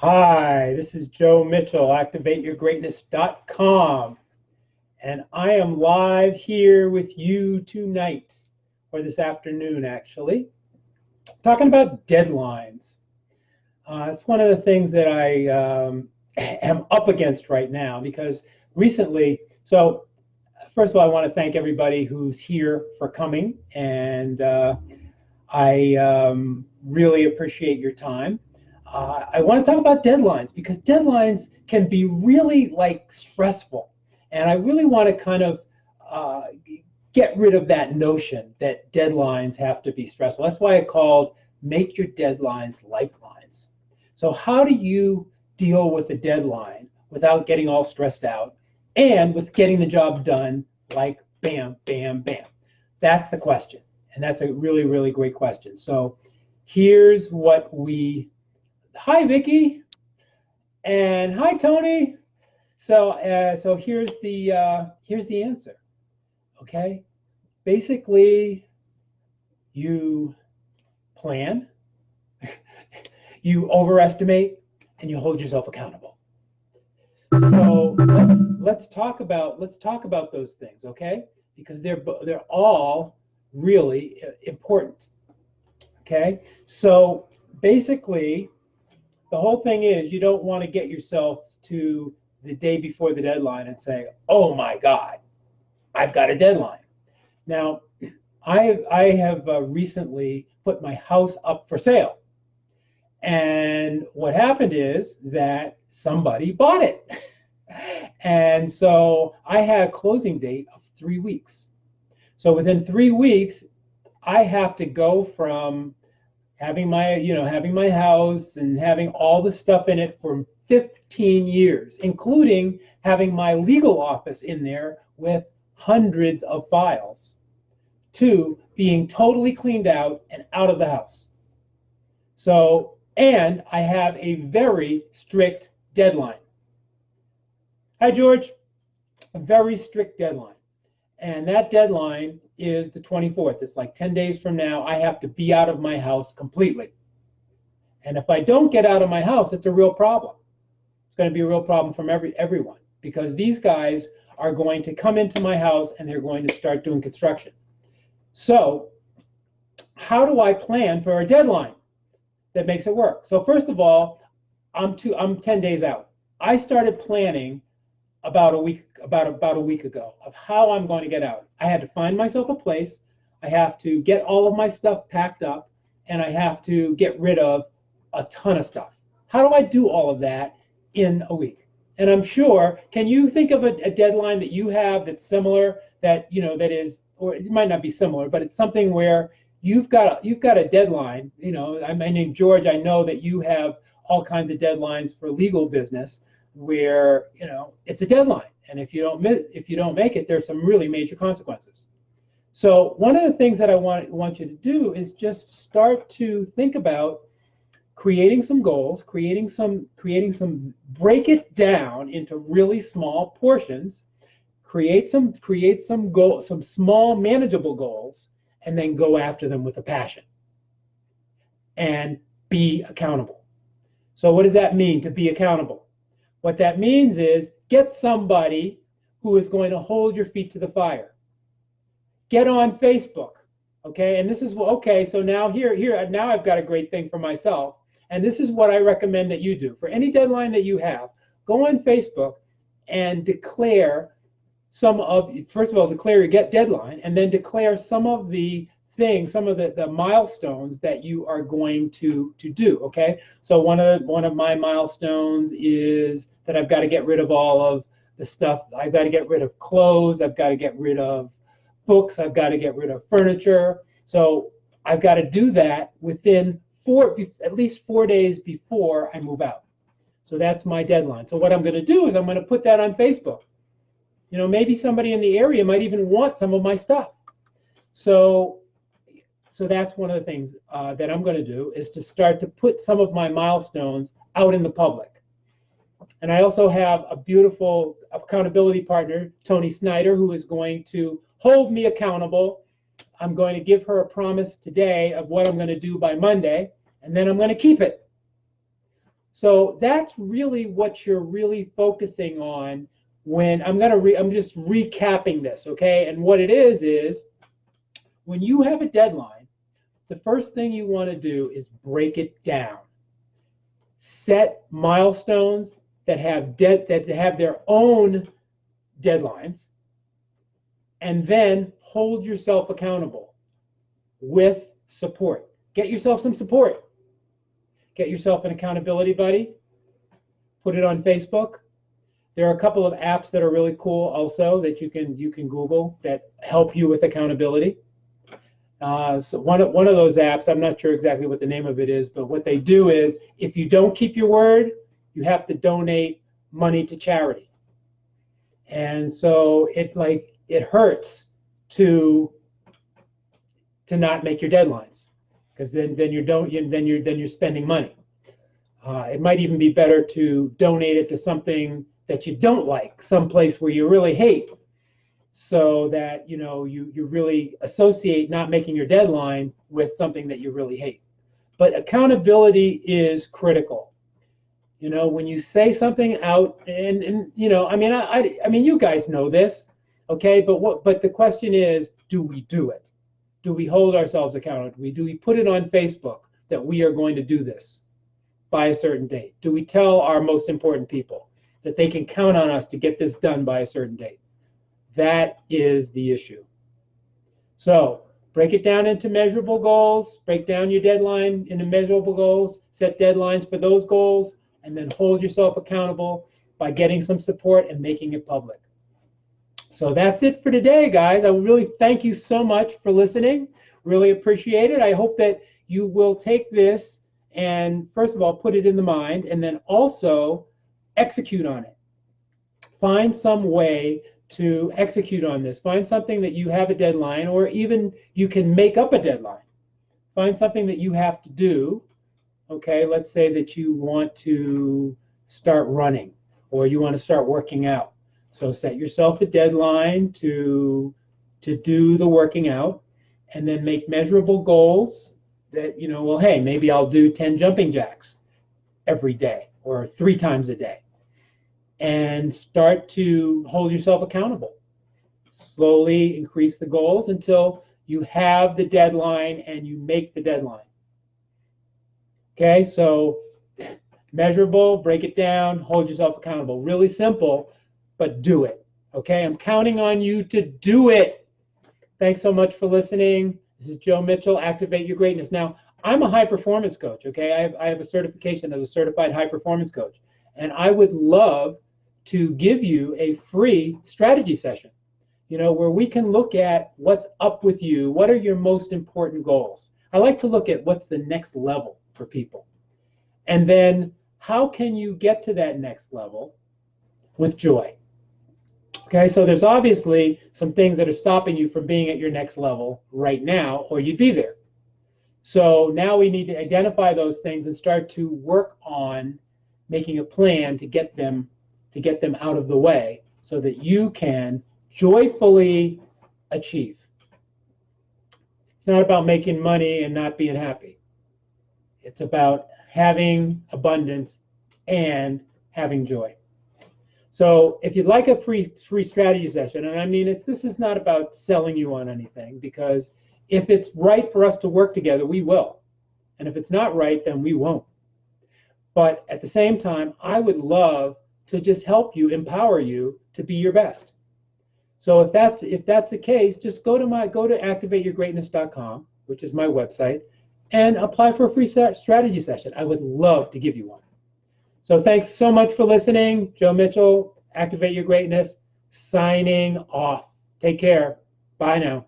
Hi, this is Joe Mitchell, ActivateYourGreatness.com, and I am live here with you tonight, or this afternoon actually, talking about deadlines. It's one of the things that I am up against right now because recently, so first of all, I want to thank everybody who's here for coming, and I really appreciate your time. I want to talk about deadlines because deadlines can be really like stressful. And I really want to kind of uh, get rid of that notion that deadlines have to be stressful. That's why I called Make Your Deadlines Lifelines. So, how do you deal with a deadline without getting all stressed out and with getting the job done like bam, bam, bam? That's the question. And that's a really, really great question. So, here's what we hi Vicky and hi Tony. So here's the answer. Okay, basically you plan, you overestimate, and you hold yourself accountable. So let's talk about those things, okay? Because they're all really important. Okay, so basically the whole thing is you don't want to get yourself to the day before the deadline and say, "Oh my God, I've got a deadline." Now, I have recently put my house up for sale, and what happened is that somebody bought it, and so I had a closing date of 3 weeks. So within 3 weeks, I have to go from having my house and having all the stuff in it for 15 years, including having my legal office in there with hundreds of files, to being totally cleaned out and out of the house. So, and I have a very strict deadline. Hi, George. A very strict deadline. And that deadline is the 24th. It's like 10 days from now. I have to be out of my house completely. And if I don't get out of my house, it's a real problem. It's going to be a real problem from everyone because these guys are going to come into my house and they're going to start doing construction. So how do I plan for a deadline that makes it work? So first of all, I'm 10 days out. I started planning about a week ago of how I'm going to get out. I had to find myself a place. I have to get all of my stuff packed up, and I have to get rid of a ton of stuff. How do I do all of that in a week? And I'm sure, can you think of a deadline that you have that's similar, that that is, or it might not be similar, but it's something where you've got a deadline. My name George. I know that you have all kinds of deadlines for legal business where it's a deadline, and if you don't make it, there's some really major consequences. So one of the things that I want you to do is just start to think about creating some goals, creating some break it down into really small portions, create some goals, some small manageable goals, and then go after them with a passion and be accountable. So what does that mean, to be accountable? What that means is get somebody who is going to hold your feet to the fire. Get on Facebook, okay? And this is okay. So now now I've got a great thing for myself, and this is what I recommend that you do for any deadline that you have. Go on Facebook and declare first of all, declare your deadline, and then declare some of the things, some of the milestones that you are going to do. Okay, so one of my milestones is that I've got to get rid of all of the stuff. I've got to get rid of clothes. I've got to get rid of books. I've got to get rid of furniture. So I've got to do that within at least 4 days before I move out. So that's my deadline. So what I'm going to do is I'm going to put that on Facebook. Maybe somebody in the area might even want some of my stuff. So that's one of the things that I'm going to do, is to start to put some of my milestones out in the public. And I also have a beautiful accountability partner, Tony Snyder, who is going to hold me accountable. I'm going to give her a promise today of what I'm going to do by Monday, and then I'm going to keep it. So that's really what you're really focusing on when I'm just recapping this, okay? And what it is when you have a deadline, the first thing you want to do is break it down. Set milestones that have their own deadlines, and then hold yourself accountable with support. Get yourself some support. Get yourself an accountability buddy. Put it on Facebook. There are a couple of apps that are really cool also that you can Google that help you with accountability. So one of those apps, I'm not sure exactly what the name of it is, but what they do is if you don't keep your word, you have to donate money to charity. And so it hurts to not make your deadlines, because then you're spending money. It might even be better to donate it to something that you don't like, someplace where you really hate, so that you really associate not making your deadline with something that you really hate. But accountability is critical. When you say something out, and I mean you guys know this, okay? But the question is, do we do it? Do we hold ourselves accountable? Do we put it on Facebook that we are going to do this by a certain date? Do we tell our most important people that they can count on us to get this done by a certain date? That is the issue. So break it down into measurable goals, break down your deadline into measurable goals, set deadlines for those goals, and then hold yourself accountable by getting some support and making it public. So that's it for today, guys. I really thank you so much for listening. Really appreciate it. I hope that you will take this and, first of all, put it in the mind, and then also execute on it. Find some way to execute on this. Find something that you have a deadline, or even you can make up a deadline. Find something that you have to do. Okay, let's say that you want to start running, or you want to start working out. So set yourself a deadline to do the working out, and then make measurable goals that, well, hey, maybe I'll do 10 jumping jacks every day or 3 times a day. And start to hold yourself accountable. Slowly increase the goals until you have the deadline and you make the deadline. Okay, so measurable, break it down, hold yourself accountable. Really simple, but do it. Okay, I'm counting on you to do it. Thanks so much for listening. This is Joe Mitchell, Activate Your Greatness. Now, I'm a high performance coach, okay? I have a certification as a certified high performance coach. And I would love to give you a free strategy session, where we can look at what's up with you. What are your most important goals? I like to look at what's the next level for people. And then how can you get to that next level with joy? Okay, so there's obviously some things that are stopping you from being at your next level right now, or you'd be there. So now we need to identify those things and start to work on making a plan to get them out of the way so that you can joyfully achieve. It's not about making money and not being happy. It's about having abundance and having joy. So if you'd like a free strategy session, and I mean, this is not about selling you on anything, because if it's right for us to work together, we will. And if it's not right, then we won't. But at the same time, I would love to just help you, empower you to be your best. So if that's the case, just go to activateyourgreatness.com, which is my website, and apply for a free strategy session. I would love to give you one. So thanks so much for listening. Joe Mitchell, Activate Your Greatness, signing off. Take care. Bye now.